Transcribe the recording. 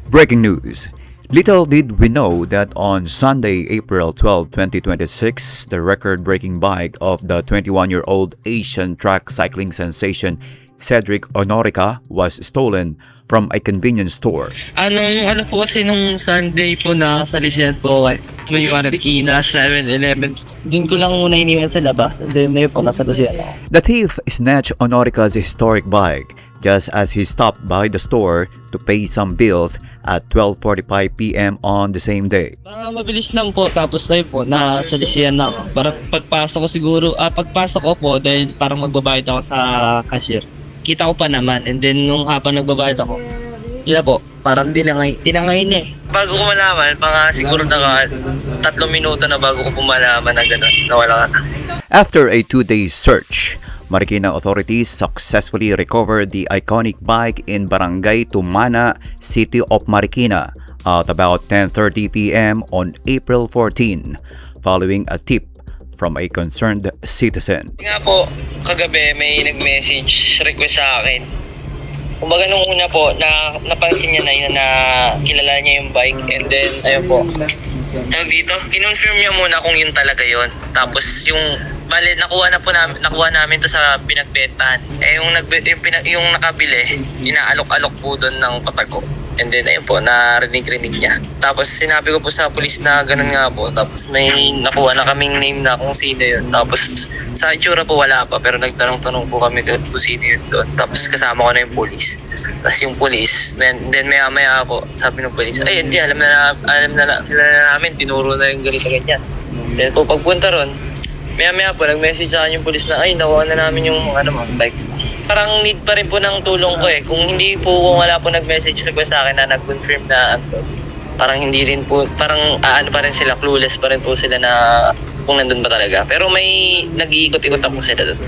Breaking news. Little did we know that on Sunday, April 12, 2026, the record-breaking bike of the 21-year-old Asian track cycling sensation Cedric Honorica was stolen from a convenience store. Ano po kasi nung Sunday po na salisihan po kay may Marikina 7-Eleven. Doon ko lang muna iniwan sa labas. And then may po nasalusihan ako. The thief snatched Honorica's historic bike just as he stopped by the store to pay some bills at 12:45 p.m. on the same day. Mabilis lang po tapos na po nasalisihan na ako. Para pagpasok ko siguro, pagpasok ko po dahil parang magbabayad ako sa cashier. Kita ko pa naman and then nung habang nagbabayad ako, yun po, parang tinangay na eh. Bago ko malaman, mga siguro 3 minuto na bago ko pumalaman na gano'n, nawala ka na. After a 2-day search, Marikina authorities successfully recovered the iconic bike in Barangay Tumana, City of Marikina at about 10:30 p.m. on April 14, following a tip from a concerned citizen. Nga po, kagabi may nag-message request sa akin. Kumbaga nung una po, napansin niya na yun na kilala niya yung bike and then, ayun po. Tawag dito, kinonfirm niya muna kung yun talaga yun. Tapos yung, bale, nakuha namin to sa pinagbentahan. Eh yung nakabili, inaalok-alok po doon ng patago. And then ayun po, narinig niya. Tapos sinabi ko po sa pulis na ganun nga po. Tapos may nakuha na kaming name na kung sino yun. Tapos sa itsura po wala pa, pero nagtanong-tanong po kami kung sino yun doon. Tapos kasama ko na yung pulis. Tapos yung pulis, then maya po, sabi ng pulis, ay hindi, alam na namin, tinuro na yung ganito ganyan. Then po pagpunta ron, maya po, nag-message sa akin yung pulis na, ay nakuha na namin yung bike. Parang need pa rin po ng tulong ko eh. Kung kung wala po nag-message request sa akin na nag-confirm na parang hindi rin po, parang pa rin sila, clueless pa rin po sila na kung nandun ba talaga. Pero may nag-iikot-ikot po sila doon.